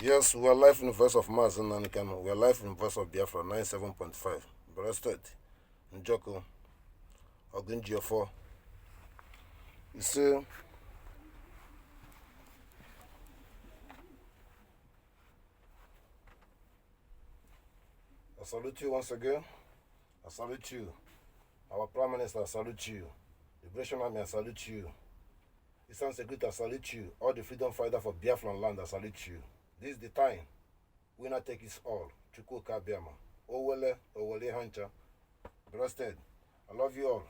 Yes, we are live in the voice of Mazen and Kano. We are live in the voice of Biafra 97.5. Breasted, Njoko, Ogunjiofo. You see, I salute you once again. I salute you. Our Prime Minister, I salute you. Liberation Army, I salute you. Eastern Security, I salute you. All the freedom fighters for Biafran land, I salute you. This is the time. We not take it all. Chuku Kabiama. Owele, Owele Hancha. Breasted. I love you all.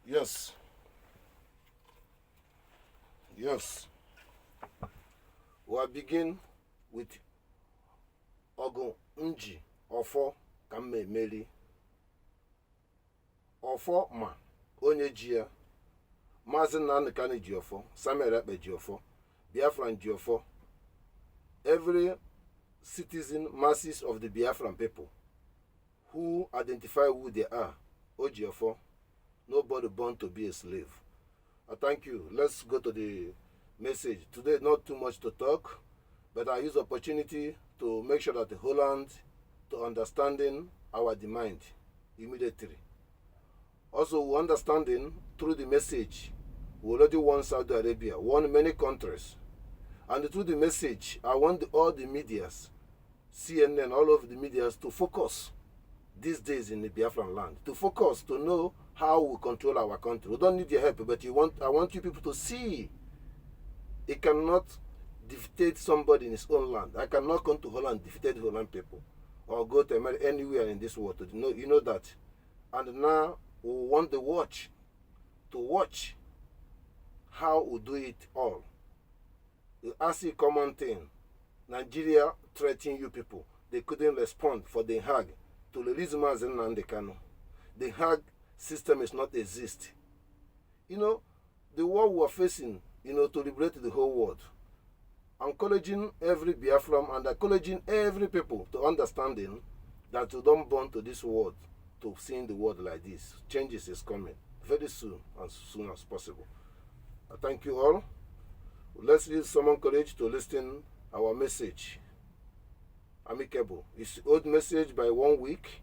Yes. Yes. We'll begin with Ogun Nji Ofo Kame Meli. Ofo Ma Onye Jia. Mazen Nanikani Jiofo. Samuel Ekpe Jiofo. Biafran Jiofo. Every citizen, masses of the Biafran people who identify who they are, Ojiofo, nobody born to be a slave. I thank you. Let's go to the message. Today, not too much to talk, but I use the opportunity to make sure that the whole land to understanding our demand immediately. Also, understanding through the message, we already won Saudi Arabia, won many countries. And through the message, I want all the medias, CNN, all of the medias, to focus these days in the Biafran land, to focus, to know how we control our country. We don't need your help, but I want you people to see. It cannot dictate somebody in his own land. I cannot come to Holland and dictate Holland people, or go to America, anywhere in this world. You know that. And now we want the watch to watch how we do it all. You ask a common thing. Nigeria threatening you people. They couldn't respond for the Hague to release Mazen and the Kano. The Hague system is not exist. You know, the war we are facing, to liberate the whole world. Encouraging every Biafran and encouraging every people to understanding that you don't born to this world to seeing the world like this. Changes is coming very soon, as soon as possible. I thank you all. Let's use some courage to listen our message. Amicable. It's old message by 1 week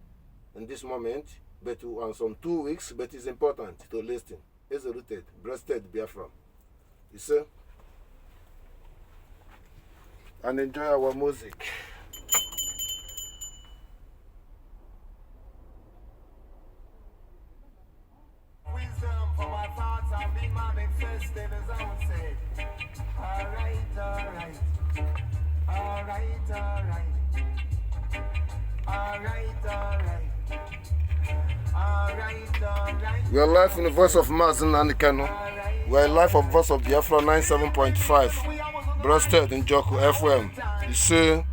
in this moment, but on some 2 weeks, but it's important to listen. It's rooted, breasted Biafra. You see? And enjoy our music. Wisdom for my thoughts have been manifested as I would say. Alright. We are live in the voice of Mazen and Kano. We are live on voice of Biafra 97.5. Breasted in Joko FM. You see?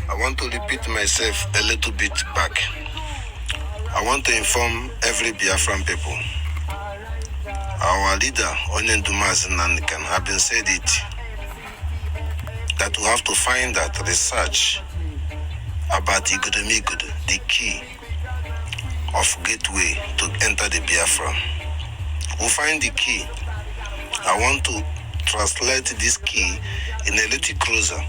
I want to repeat myself a little bit back. I want to inform every Biafran people. Our leader, Onyendumas Nandikan, have been said it, that we have to find that research about Igudemigud, the key of gateway to enter the Biafra. We'll find the key. I want to translate this key in a little closer.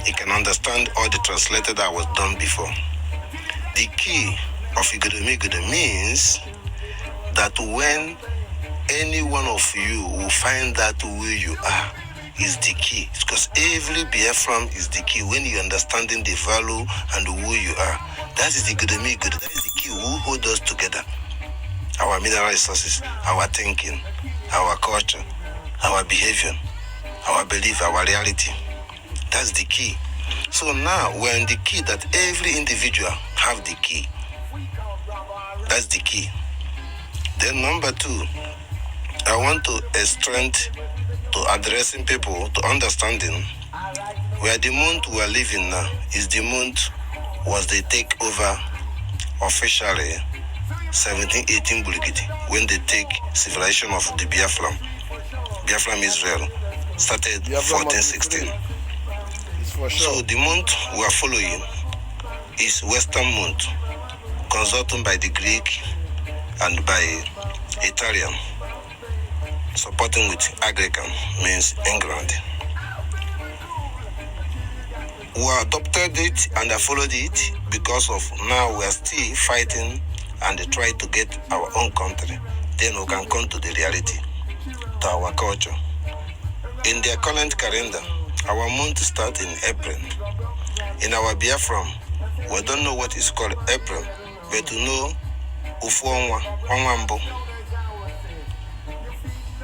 You can understand all the translated that was done before. The key of Igudemigud means that when any one of you will find that where you are is the key. Because every Biafran is the key. When you're understanding the value and who you are, that is the Igudemigud. That is the key who hold us together. Our mineral resources, our thinking, our culture, our behavior, our belief, our reality. That's the key. So now we're in the key that every individual have the key. That's the key. Then number 2, I want to strength to addressing people to understanding where the month we are living now is the month was they take over officially 1718 Bulgiti when they take civilization of the Biafran Israel started 1416. So the month we are following is Western month, consulted by the Greek and by Italian. supporting with Anglican, means England. We adopted it and I followed it because of now we are still fighting and try to get our own country. Then we can come to the reality, to our culture. In their current calendar, our month starts in April. In our Biafran, we don't know what is called April, but we know Ufu Onwambo,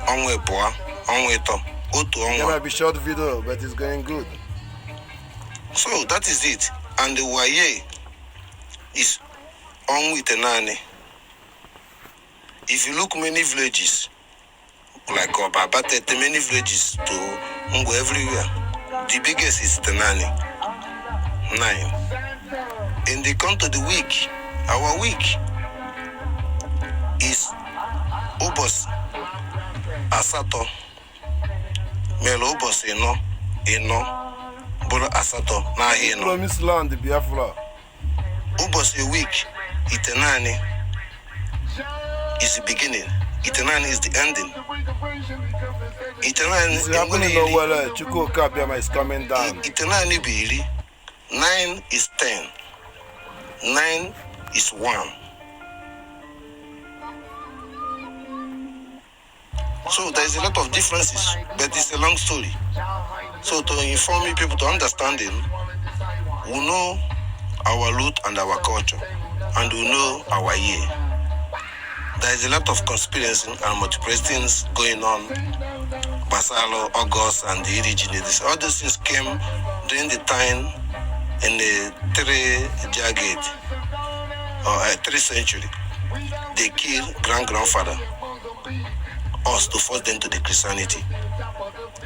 Onweboa, Onweto, Otu Onwa. It might be short video, but it's going good. So that is it. And the Waye is Onwitenane. If you look many villages, like Obabatete, many villages to Ungo everywhere, the biggest is Tenani, 9. In the count of the week, our week is Obos Asato, Melo Obos Eno, Bolo Asato, Nahi Eno. Promised land, the Biafra. Obos a week, Itenani is the beginning. Itenani is the ending. Itenani It's happening nowhere. Chuko Kabiama is coming down. Itenani Biri. 9 is 10. 9 is 1. So there is a lot of differences, but it's a long story. So to inform you people to understanding, we know our root and our culture, and we know our year. There is a lot of conspiracy and multiple things going on. Basalo, August, and the originates. All these things came during the time in the 3rd century. They killed grandfather, us to force them to the Christianity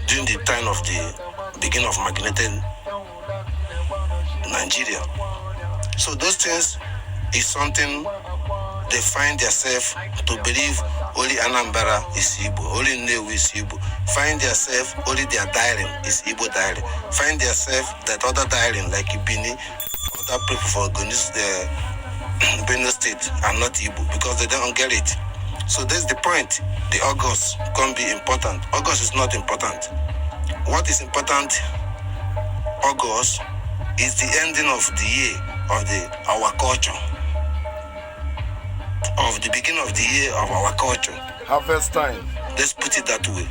during the time of the beginning of magnated Nigeria. So those things is something they find themselves to believe only Anambra is Igbo, only Nnewi is Igbo. Find themselves only their diary is Igbo diary. Find themselves that other diary like Ibini, other people for Benue State are not Igbo because they don't get it. So that's the point. The August can't be important. August is not important. What is important, August, is the ending of the year of our culture. Of the beginning of the year of our culture. Harvest time. Let's put it that way.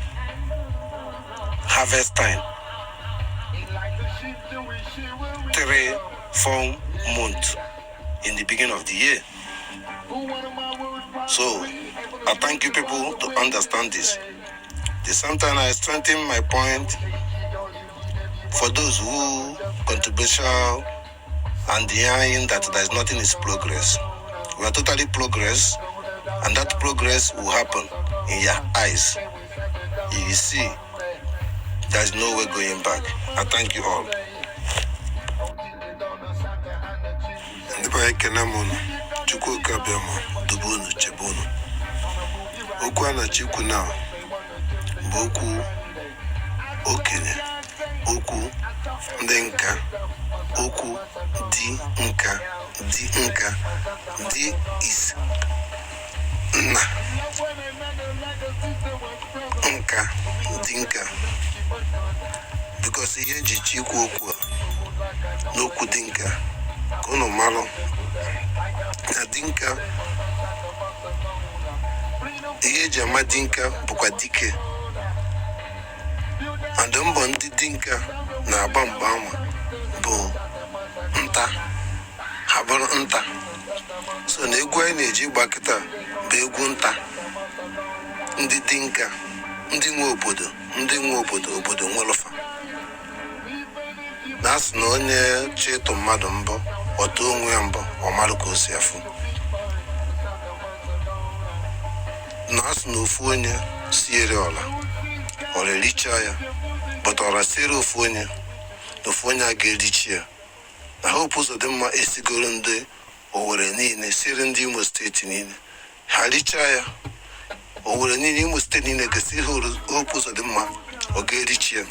Harvest time. 3-4 months in the beginning of the year. So I thank you people to understand this. The same time I strengthen my point for those who controversial and denying that there is nothing is progress. We are totally progress, and that progress will happen in your eyes. You will see there is no way going back. I thank you all. Okwana chikuna boku okene oku ndenka oku di nka di is na nka dinka because ihe ji chikwu okwu n'okwu dinka kono malo na dinka ihe ji ama dinka bụkwa dike and mbọ ndị dinka na-agba mgba ama bụ nta ha bụrụ nta so na egwu anyị na-eji gba kịta bụ egwu nta ndị dinka ndị nwe obodo nwelufa na asị na onye chịtụ mmadụ mbọ ọtụ onwe ya mbọ ọ marụ ka o si afụ na asị na ofu onye siere ọla ọra ericha ya bụta ọra siere ofu onye a ga-erichi ya na Hope Uzodimma esigoro ndị Owerri niile siere ndị Imo steeti niile ha richaa ya Owerri niile Imo steeti niile ga-esi Hope Uzodimma ọ ga-erichi ya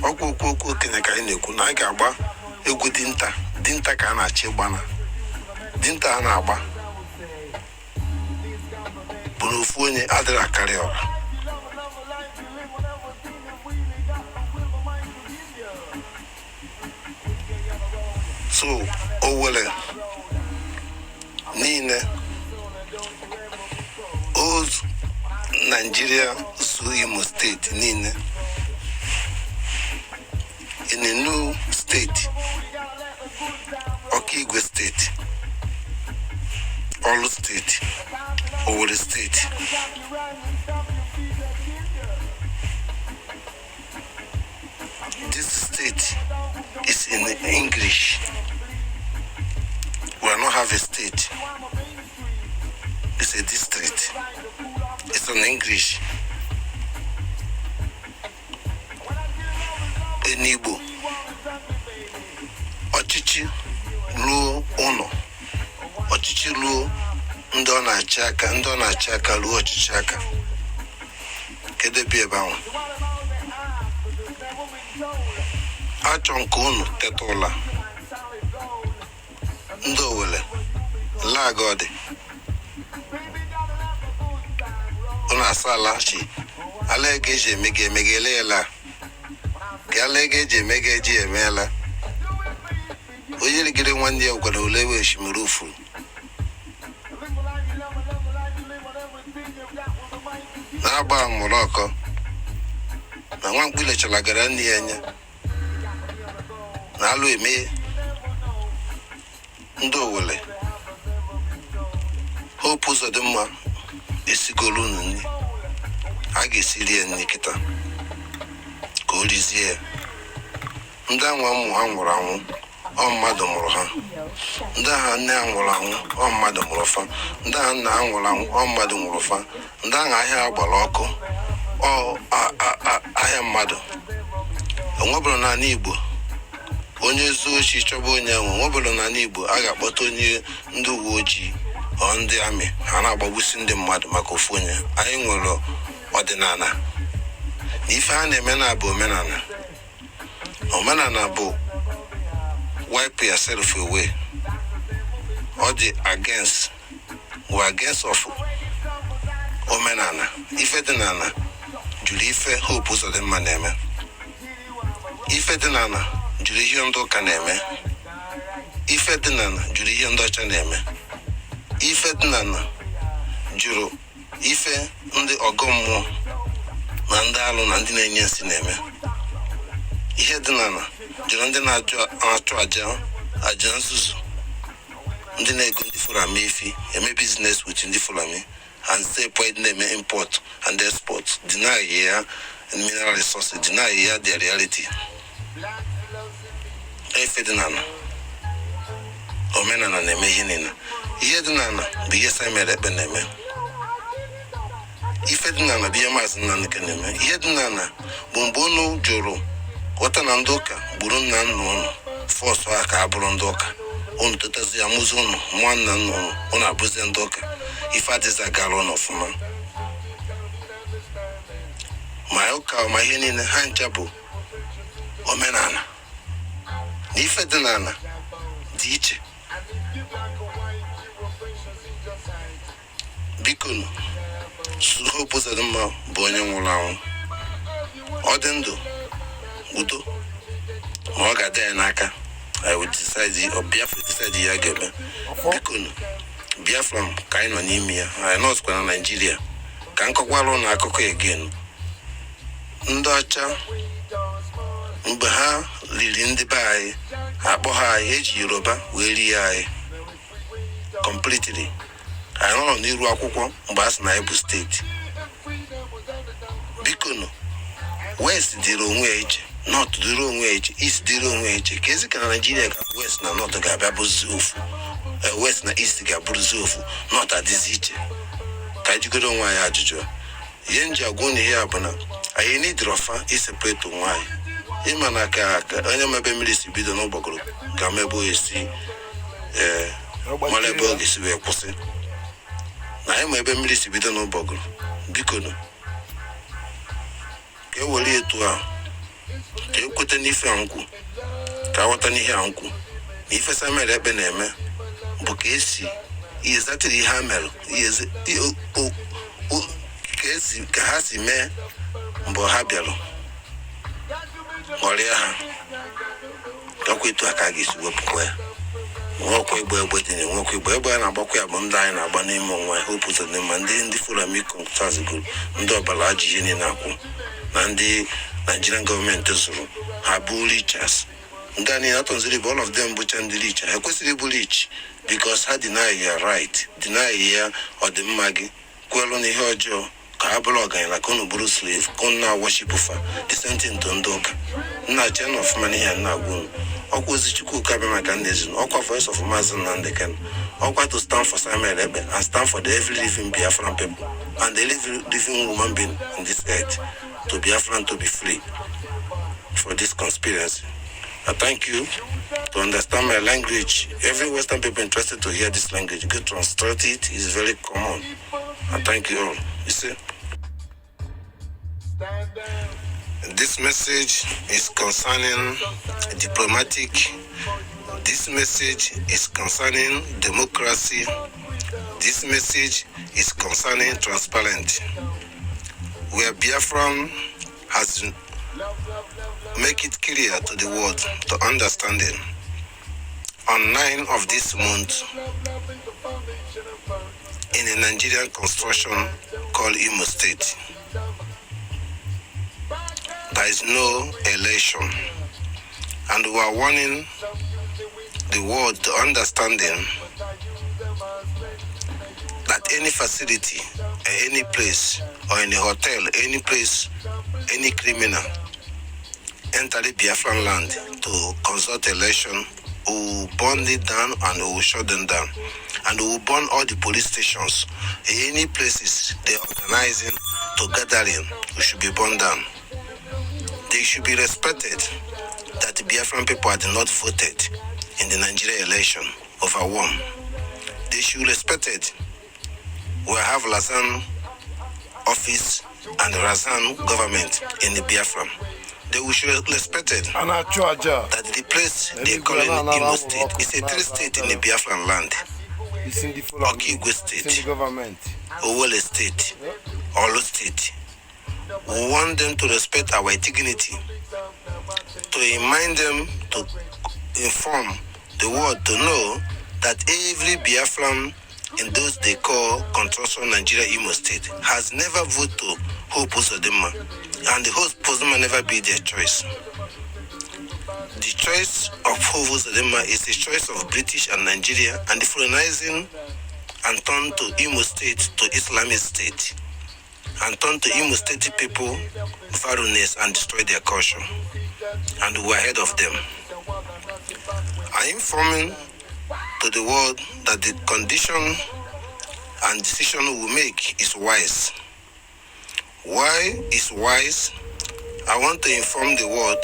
ọkwa okwu okenye ka anyị na-ekwu na a ga-agba egwu dinta ka a na-achị gbana dinta a na-agba bụ na ofu onye adịrị akarị ọra so Owele Nine old Nigeria Imo state Nine in a new state Okigwe state Olu state Owele state this state is in English. We don't have a state. It's a district. It's in English. In Igbo. Ọchịchị ruo ụnọ. Ọchịchị ruo ndị ọ na-achị aka ruo ọchịchị aka. Kedu ebe ebe ahụ? Achọ nke unu teta ụla. Ndị Owele lagodi unu asala chi ala ege eji emegele ela ka ala ege eji eji emeela onye rigide nwanne ya gwara ole we osimiri ufuru na-agba mụrụ ọkọ na nwa mkpile chalagara nne ya anya na alụ eme ndị Owele hope ụzọ dị mma esigolu nri a ga-esiri ya nri kịta ka o rizie ya ndị anwa ụmụ ha nwụrụ anwụ ọ mmadụ mụrụ ha ndị agha nne ha nwụrụ anwụ ọ mmadụ mụrụ fa ndị agha nna ha nwụrụ anwụ ọ mmadụ nwụrụ fa ndị agha ahịa gbara ọkụ ọ ahịa mmadụ onwebụrụ n'ala Igbo onye zuo ochi chọba onye ahụ onwebụrụ n'ala Igbo a ga-akpọta onye ndị uwe ojii ọ ndị amị ha na-agbagbusi ndị mmadụ maka ofu onye anyị nwere ọdịnala na ife ha na-eme na bụ omenala bụ wipe yourself away ọ dị against of omenala ife dị n'ala jụrụ ife hope ụzọ dị mma na-eme ife dị n'ala jụrụ ihe ndị ụka na-eme ife dị n'ala jụrụ ihe ndị ọcha na-eme ife dị n'ala jụrụ ife ndị ọgọ mmụọ na ndị alụ na ndị na-enye nsị na-eme ihe dị n'ala jụrụ ndị na-achụ aja nzuzu ndị na-ego ndị Fulani efi eme business with ndị Fulani and say point name import and export deny ya mineral resources deny ya their reality ife dị n'ala omenala na-eme ihe niile ihe dị n'ala bụ ihe Samuel Ekpe na-eme ife dị n'ala bụ ihe Maazị Nnamdi na-eme ihe dị n'ala bụ mgbe unu jụrụ ghọta na ndị ụka gburu nna unu fọsụ ha ka a bụrụ ndị ụka unu tetazi amụzi unu nwa nna nna unu abụzi ndị ụka ife adịza gara ụnụ ọfụma ma ụka ma ihe niile ha ncha bụ omenala na ife dị n'ala dị iche biko hope ụzọ dị mma bụ onye nwụrụ anwụ ọ dị ndụ udo ma ọ ga-adị ya n'aka I will decide or Biafra decide ya ga-eme biko Biafran ka anyị nọ n'ime ya anyị nọọsụkwa na Nigeria ka nkọkwalụ na akụkọ again ndị ọcha mgbe ha riri ndị be anyị akpọ ha anyị eji Yoruba wee rie anyị completely anyị nọ n'iru akwụkwọ mgbe a sị na anyị bụ steeti biko West dịrị onwe ya iche North dịrị onwe ya iche East dịrị onwe ya iche ka ezi ka na Nigeria ka West na North ga-abịa bụzi ofu West na East ga-abụrụzi ofu North adịzi iche ka anyị jigoro onwe anyị ajụjụ ihe nji agwa unu ihe a bụ na anyị nidiri ọfa iseparate onwe anyị ịma na ka onye mebe mmiri si bido n'ụgbọgụrụ ga mebe esi mara ebe ọ ga-esi wee kwụsị na anyị ma ebe mmiri si bido n'ụgbọgụrụ biko ka e were etu ahụ ka ekweta n'ife a nkwu ka aghọta n'ihe a nkwu na ife Samuel Ekpe na-eme bụ ka esi izatiri ihe ha mere ka ha si mee mgbe ha bịara ọrịa ha kakwa etu a ka a ga-esi wepụkwa ya nwekwa egbe dị na nwekwa egbe a na-agbakwa ya bụ ndị anyị na-agba n'ime onwe Hope Uzodimma ndị Fulani Contractors group ndị ọbara ajị ihe na-akwụ na ndị Nigerian gọọmenti zụrụ ha bụ riches ndị anyị atọziri bụ all of them bụcha ndị rich ha kwesịrị ịbụ rich because ha deny ya right deny ya ọdịmma gị kwelu n'ihe ọjọọ ka ha bụrụ ọgaranya ka unu bụrụ slave ka unu na-worship fa the same thing to ndị ụka nna che na ọfụma n'ihe nna agwa unu ọkwa ozi Chukwuka bịa maka ndị ezinụlọ ọkwa voice of Maazị Nnamdi Kanu ọkwa to stand for Samuel Ekpe and stand for the every living Biafran people and the every living woman being in this earth to Biafran to be free for this conspiracy. I thank you to understand my language. Every Western people interested to hear this language, go translate it. It's very common. I thank you all. You see, this message is concerning diplomatic. This message is concerning democracy. This message is concerning transparent. Where Biafran has make it clear to the world to understanding. On 9 of this month, in a Nigerian construction called Imo State, there is no election, and we are warning the world to understanding that any facility, any place, or any hotel, any place, any criminal enter the Biafran land to consult election, we will burn it down and we will shut them down. And we will burn all the police stations. Any places they are organizing to gathering, we should be burned down. They should be respected that the Biafran people had not voted in the Nigeria election overwhelmed. They should be respected. We have Lazan office and Razan government in the Biafran. They will should be respected that the place they call it Imo State is a 3 state in the Biafran land. Okigwe State, Owole State, Olo State. We want them to respect our dignity, to remind them, to inform the world to know that every Biafran in those they call construction Nigeria Imo State has never voted to Hope Uzodimma, and the Hope Uzodimma never be their choice. The choice of Hope Uzodimma is the choice of British and Nigeria, and the foreignizing and turned to Imo State to Islamic State, and turned to Imo State people violence and destroy their culture, and we are ahead of them. I am informing to the world that the condition and decision we make is wise. Why is wise? I want to inform the world.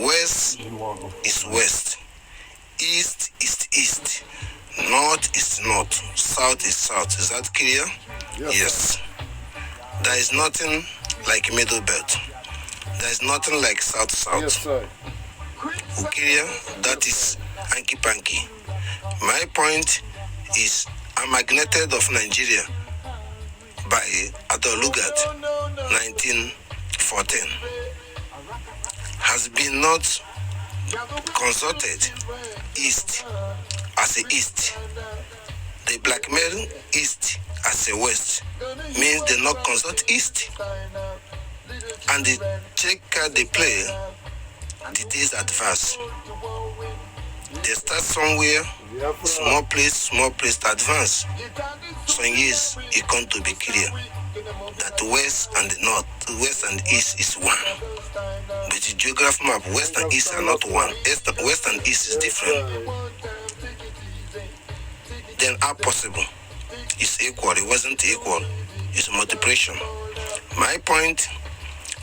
West is west, east is east, north is north, south is south. Is that clear? Yes. There is nothing like middle belt. There is nothing like south-south. Yes, sir. Clear? That is hanky-panky. My point is amalgamated of Nigeria by Adolugat 1914 has been not consulted east as a east. They blackmail east as a west means they not consult east, and the check card they play the days advance. They start somewhere, small place to advance. Some years it come to be clear that the west and the north, the west and east is one. But the geography map, west and east are not one. West and east is different. Then how possible? It's equal. It wasn't equal. It's multiplication. My point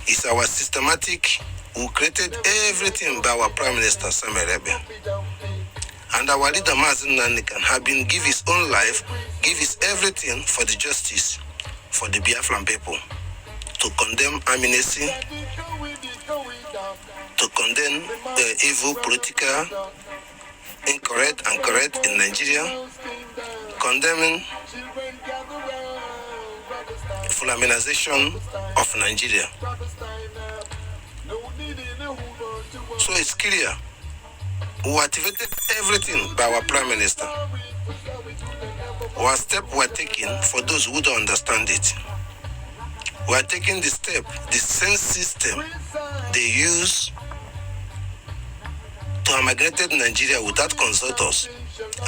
is our systematic. We created everything by our Prime Minister Samuel Ekpe. And our leader Maazị Nnamdi Kanu have been give his own life, give his everything for the justice, for the Biafran people, to condemn amnesty, to condemn evil political, incorrect and correct in Nigeria, condemning Fulaminization of Nigeria. So it's clear We activated everything by our Prime Minister. Our steps were taken for those who don't understand it. We are taking the step, the same system they use to amalgamate Nigeria without consult us.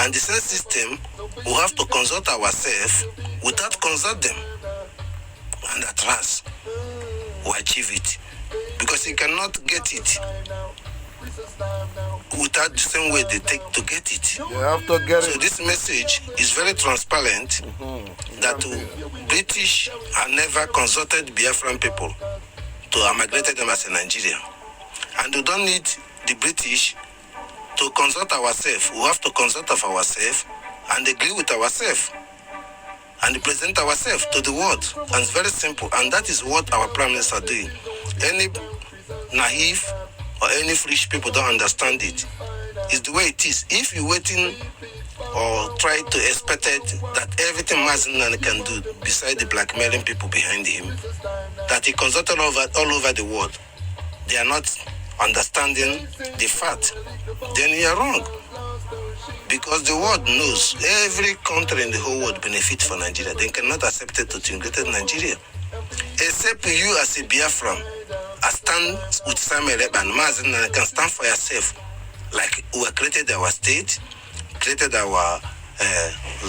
And the same system, we have to consult ourselves without consult them. And at last, we achieve it. Because you cannot get it without the same way they take to get it. You have to get So it. this message is very transparent that British have never consulted Biafran people to amalgamate them as a Nigeria. And we don't need the British to consult ourselves. We have to consult of ourselves and agree with ourselves and present ourselves to the world. And it's very simple. And that is what our Prime Minister is doing. Any naive or any foolish people don't understand it. It's the way it is. If you're waiting or try to expect it, that everything Mazinan can do, beside the blackmailing people behind him, that he consulted all over the world, they are not understanding the fact, then you are wrong. Because the world knows every country in the whole world benefits from Nigeria. They cannot accept it to integrate Nigeria. Except you as a Biafran, stand with Samuel and Mazen and can stand for yourself. Like we created our state, created our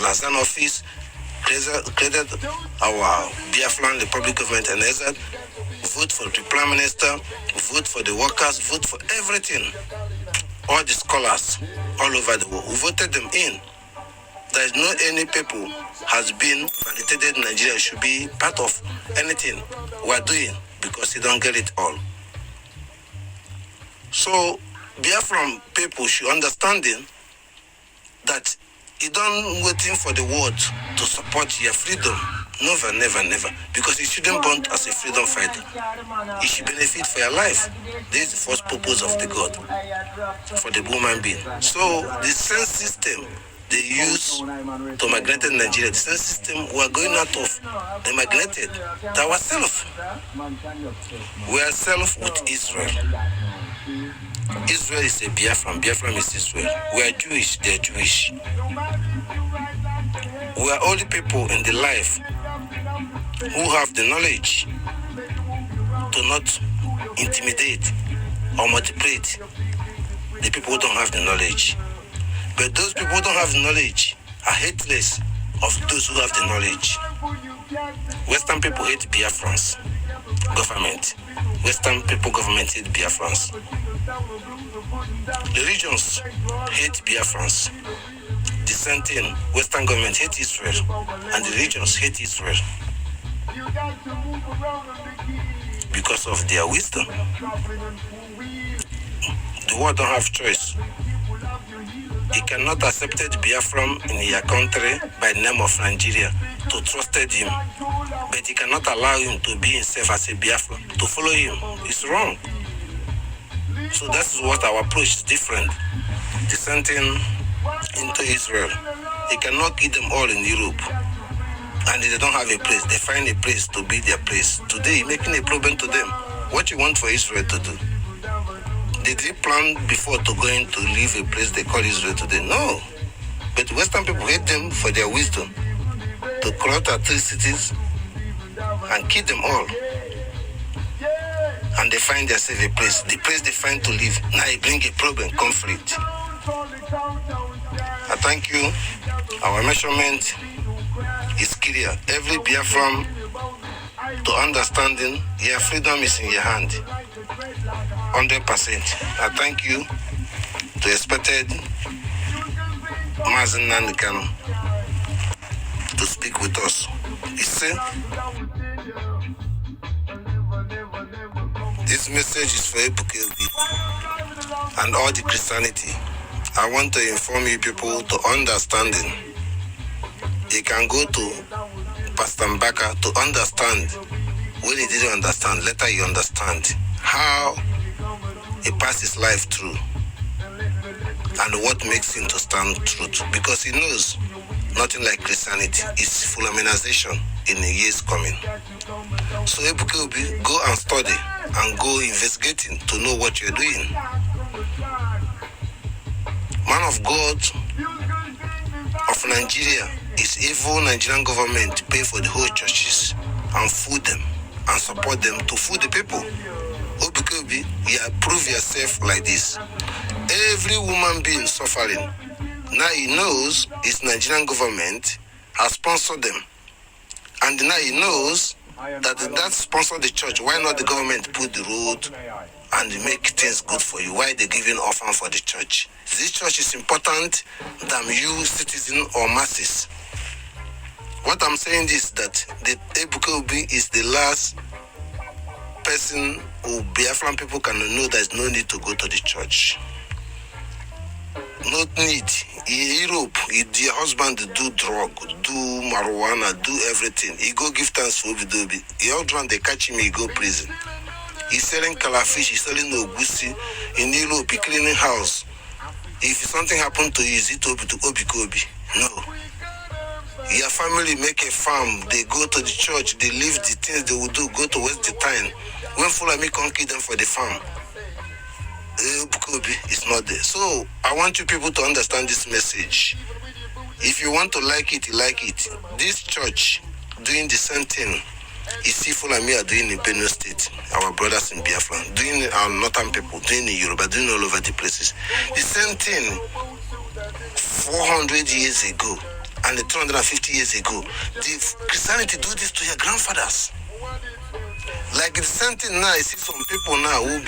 Lausanne office, created our Biafra Republic government, and said, vote for the Prime Minister, vote for the workers, vote for everything. All the scholars all over the world, we voted them in. There is no any people has been validated in Nigeria should be part of anything we are doing because you don't get it all. So Biafran people should understanding that you don't waiting for the world to support your freedom. Never, never, never. Because you shouldn't born as a freedom fighter. You should benefit for your life. This is the first purpose of the God for the human being. So the same system they use to migrate Nigeria, the same system we are going out of, they migrated ourselves. We are self with Israel. Israel is a Biafran, Biafran is Israel. We are Jewish, they are Jewish. We are all the people in the life who have the knowledge to not intimidate or manipulate the people who don't have the knowledge. But those people who don't have the knowledge are hateless of those who have the knowledge. Western people hate Biafrans government. Western people government hate Biafrans. The regions hate Biafrans. The same thing, Western government hate Israel, and the regions hate Israel because of their wisdom. The world don't have choice. He cannot accept Biafran in your country by the name of Nigeria to trust him, but he cannot allow him to be himself as a Biafran, to follow him. It's wrong. So that's what our approach is different. The same thing into Israel. He cannot keep them all in Europe. And they don't have a place. They find a place to be their place. Today, making a problem to them. What you want for Israel to do? Did they plan before to going to leave a place they call Israel today? No. But Western people hate them for their wisdom. To corrupt atrocities and kill them all. And they find themselves a place. The place they find to live. Now it bring a problem, conflict. I thank you. Our measurement is clear. Every Biafran to understanding, your freedom is in your hand. 100%. I thank you to expected Mazen Nandikano to speak with us. He said, this message is for Ebukelbi and all the Christianity. I want to inform you people to understanding. You can go to Pastor Mbaka to understand. When he didn't understand, later you understand how he passed his life through and what makes him to stand truth. Because he knows nothing like Christianity is fulminization in the years coming. So Ebukelbi, go and study and go investigating to know what you're doing. man of God of Nigeria is evil Nigerian government pay for the whole churches and food them and support them to food the people. Obikobi, you prove yourself like this. Every woman being suffering, now he knows his Nigerian government has sponsored them. And now he knows that sponsor the church. Why not the government put the road and make things good for you? Why they giving orphan for the church? This church is important than you citizen or masses. What I'm saying is that the Ebuka is the last person who Biafran people can know there's no need to go to the church. Not need. In Europe, your husband do drug, do marijuana, do everything. He go give thanks for Obidobi. He all drunk, they catch him, he go prison. He's selling calafish, he's selling ogusi. In Europe, he cleaning house. If something happened to you, is it Obi to Obikobi? No. Your family make a farm, they go to the church, they leave the things they will do, go to waste the time. When Fulani can't kill them for the farm, it's not there. So I want you people to understand this message. If you want to like it, you like it. This church doing the same thing is see Fulani are doing in Benue State, our brothers in Biafra, doing our northern people, doing in Yoruba, doing all over the places. The same thing 400 years ago and 250 years ago. The Christianity do this to your grandfathers. Like the same thing now, I see some people now who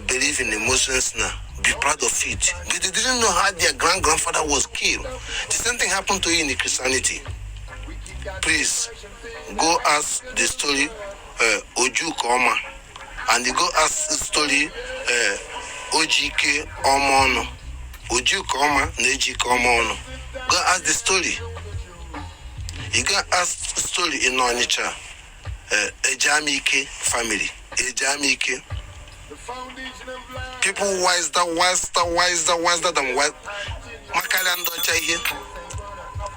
believe in emotions now, be proud of it. But they didn't know how their grandfather was killed. The same thing happened to you in the Christianity. Please, go ask the story Oju Koma, and you go ask the story Ojike Omono. Oju Koma, Neji Komono. Go ask the story. You go ask the story in Onitsha. Ejamike family. Ejamike. People wiser than what Makalando Chahi.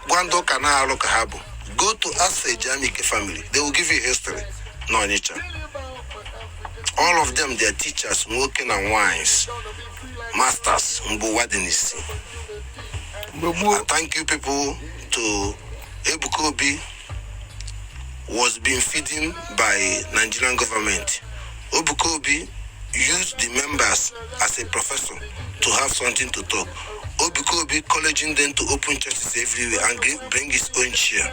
Gwando Kanalo Kahabo. Go to ask the Ejamike family. They will give you history. No Onitsha. All of them, they are teachers, smoking and wines. Masters, Mbuwadenisi. Thank you people to Ebukobi was being feeding by Nigerian government. Obukobi used the members as a professor to have something to talk. Obukobi encouraging them to open churches everywhere and bring his own share.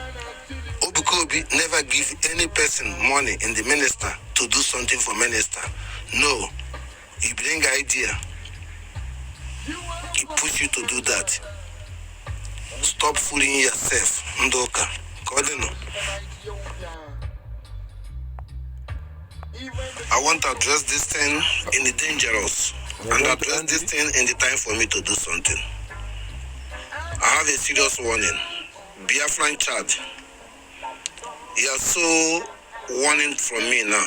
Obukobi never give any person money in the minister to do something for minister. No, he bring idea. He push you to do that. Stop fooling yourself, Ndoka. Kodeno. I want to address this thing in the dangerous and address this thing in the time for me to do something. I have a serious warning. Biafran chat. You are so warning from me now.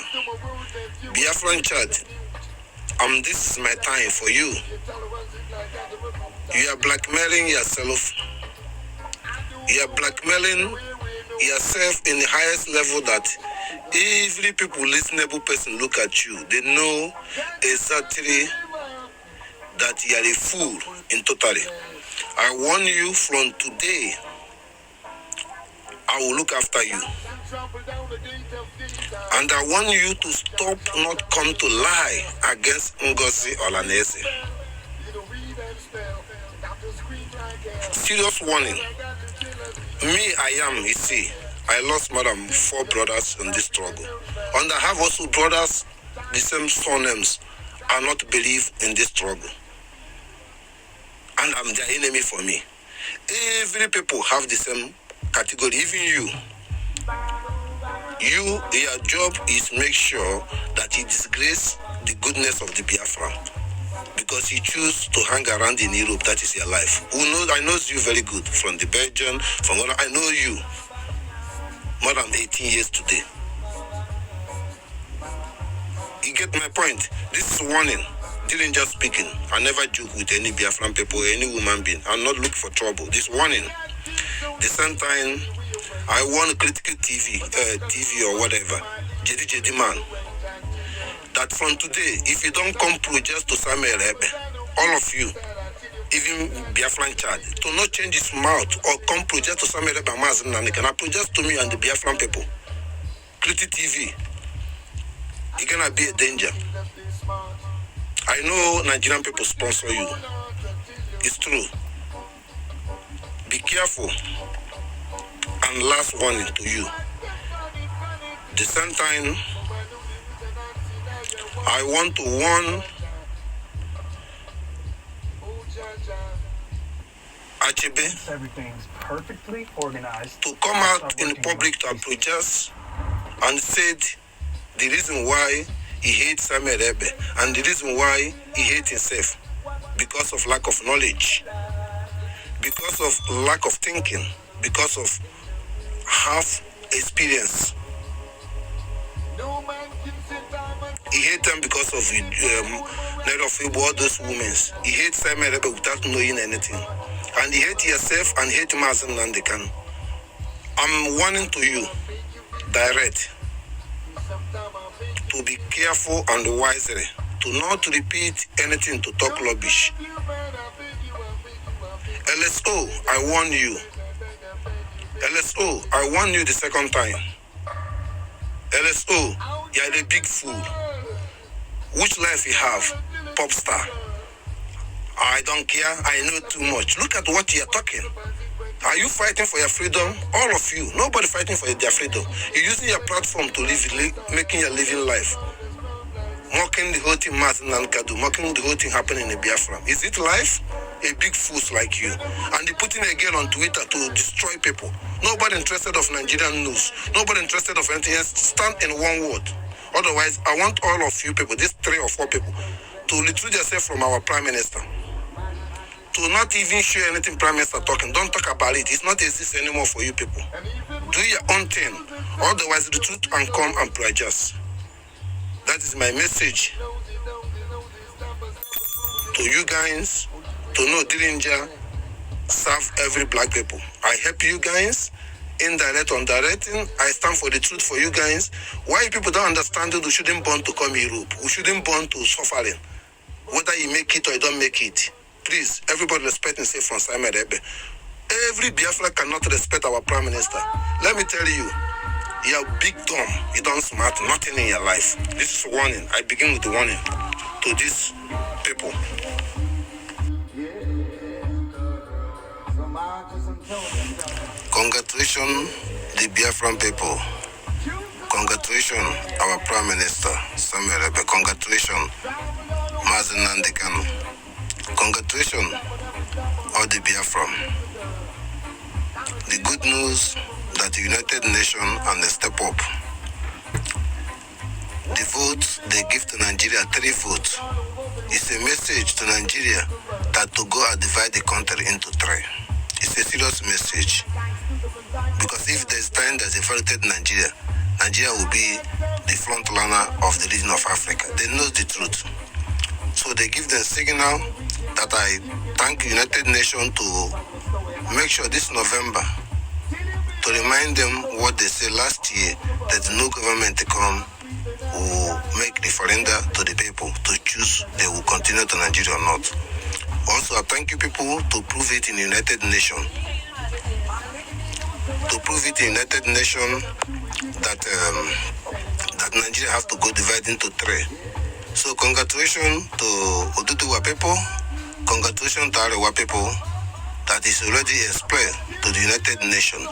Biafran chat. This is my time for you. You are blackmailing yourself. You are blackmailing yourself in the highest level that every people, listenable person look at you. They know exactly that you are a fool in totally. I warn you from today, I will look after you. And I want you to stop not come to lie against Ngozi Olaneze. Serious warning. Me, I am, you see, I lost more than 4 brothers in this struggle. And I have also brothers, the same surnames, are not believe in this struggle. And I'm their enemy for me. Every people have the same category, even you. Your job is make sure that you disgrace the goodness of the Biafran. Because you choose to hang around in Europe, that is your life. I know you very good, from the Belgian, from what I know you. More than 18 years today. You get my point? This is warning. Didn't just speaking. I never joke with any Biafran people, any woman being. I'm not looking for trouble. This warning. The same time, I want critical TV or whatever. JD man. That from today, if you don't come through just to Samuel Ebe, all of you, even Biafran child, to not change his mouth or come project to some other Mazin and they can project to me and the Biafran people. Criti TV, it's gonna be a danger. I know Nigerian people sponsor you. It's true. Be careful. And last warning to you. The same time, I want to warn Achebe Everything's perfectly organized. to come out in public to apologize and said the reason why he hates Samuel Ebe and the reason why he hates himself because of lack of knowledge, because of lack of thinking, because of half experience. He hates them because of all those women. He hates Samuel Ebe without knowing anything. And he hates yourself and hate Mazen Nandekan. I'm warning to you, direct, to be careful and wisely, to not repeat anything to talk rubbish. LSO, I warn you. LSO, I warn you the second time. LSO, you're a big fool. Which life you have? Pop star. I don't care. I know too much. Look at what you're talking. Are you fighting for your freedom? All of you. Nobody fighting for their freedom. You're using your platform to making your living life. Mocking the whole thing, Martin and Kadu. Mocking the whole thing happening in Biafra. Is it life? A big fools like you. And they putting again on Twitter to destroy people. Nobody interested of Nigerian news. Nobody interested of anything else. Stand in one word. Otherwise, I want all of you people, these 3 or 4 people, to retreat yourself from our Prime Minister. To not even share anything Prime Minister talking. Don't talk about it. It's not exist anymore for you people. Do your own thing. Otherwise, retreat and come and apologize. That is my message to you guys, to know danger, serve every black people. I help you guys, indirect, undirecting. I stand for the truth for you guys. Why people don't understand it, we shouldn't born to come Europe. We shouldn't born to suffering. Whether you make it or you don't make it. Please, everybody respect and say from Simon Ebe. Every Biafra cannot respect our Prime Minister. Let me tell you, you're big dumb. You don't smart nothing in your life. This is a warning. I begin with the warning to these people. Congratulations, the Biafran people. Congratulations, our Prime Minister, Samuel Ebe. Congratulations, Mazen Nandekan. Congratulations, all the Biafran. The good news that the United Nations and the step up. The votes they give to Nigeria, 3 votes, is a message to Nigeria that to go and divide the country into 3. It's a serious message. Because if there's time there's a failed Nigeria, Nigeria will be the front runner of the region of Africa. They know the truth. So they give them signal that I thank United Nations to make sure this November to remind them what they said last year, that no government to come will make referenda to the people to choose they will continue to Nigeria or not. Also, I thank you people to prove it in United Nations. To prove it in United Nations that that Nigeria has to go divided into 3. So congratulations to Oduduwa people, congratulations to Arewa people, that is already explained to the United Nations.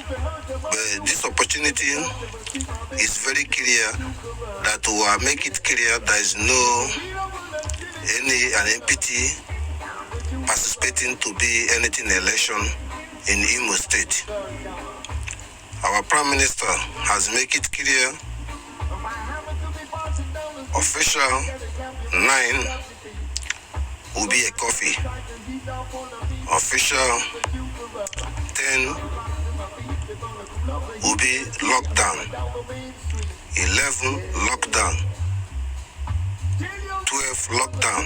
But this opportunity is very clear that we will make it clear there is no an MPT participating to be anything election in Imo State. Our Prime Minister has made it clear, official 9 will be a coffee. Official 10 will be lockdown. 11 lockdown. 12 lockdown.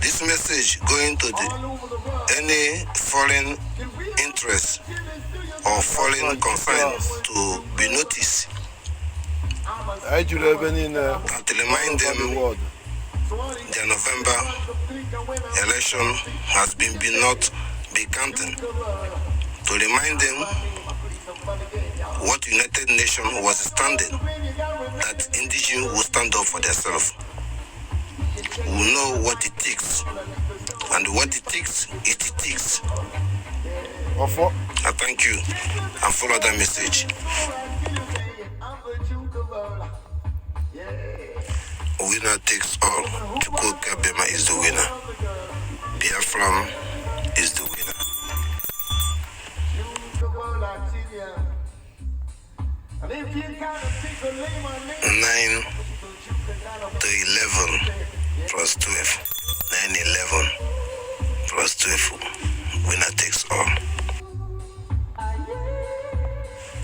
This message going to any foreign interest or foreign concern to be noticed. I do have any and to remind them the November election has been not be counting to remind them what United Nations was standing, that indigenous will stand up for themselves. We know what it takes, and what it takes, it takes. I thank you and follow that message. Winner takes all. Chukwuka Kabema is the winner. Biafran is the winner. 9 to 11 plus 12. 9, 11 plus 12. Winner takes all.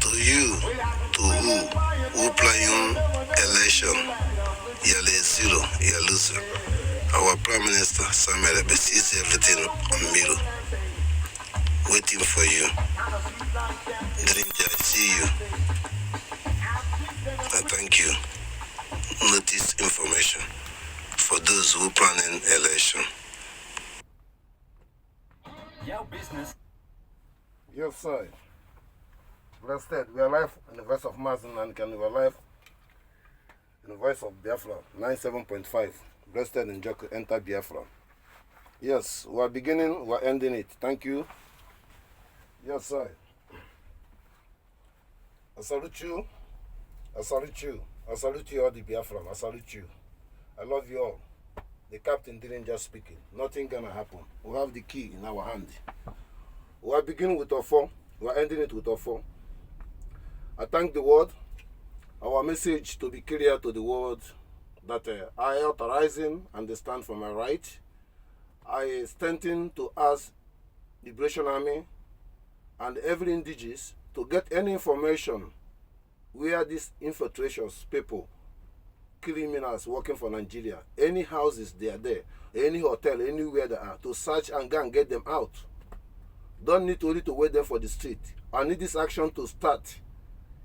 To you, to who playing election, you're zero, you're loser. Our Prime Minister, Samuel Ebe, sees everything on mirror, waiting for you. Dream, I see you. I thank you. Notice information for those who planning election. Your business. Yes, sir. Blessed. We are live in the voice of Mazen and we are live in the voice of Biafra 97.5. Blessed and Joko enter Biafra. Yes, we are beginning, we are ending it. Thank you. Yes, sir. I salute you. I salute you. I salute you all the Biafran. I salute you. I love you all. The captain didn't just speak it. Nothing gonna happen. We have the key in our hand. We are beginning with our 4. We are ending it with our 4. I thank the world. Our message to be clear to the world that I authorizing and stand for my right. I standing to ask Liberation Army and every indigenous to get any information where these infiltrations people, criminals working for Nigeria, any houses they are there, any hotel, anywhere they are, to search and go and get them out. Don't need only to wait there for the street. I need this action to start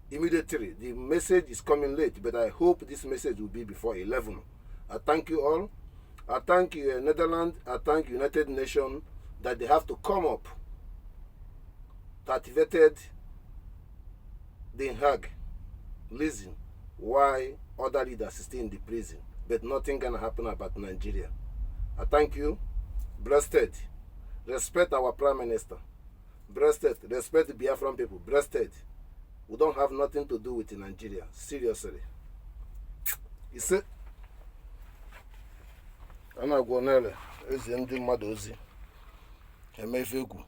immediately. The message is coming late, but I hope this message will be before 11. I thank you all. I thank you, Netherlands. I thank United Nations that they have to come up to activated the Hague. Listen, why other leaders stay in the prison, but nothing gonna happen about Nigeria. I thank you. Blessed. Respect our Prime Minister. Blessed. Respect the Biafran people. Blessed. We don't have nothing to do with Nigeria. Seriously. You see? I'm not going to ezi ndị mmadụ ozi. Emefe egwu.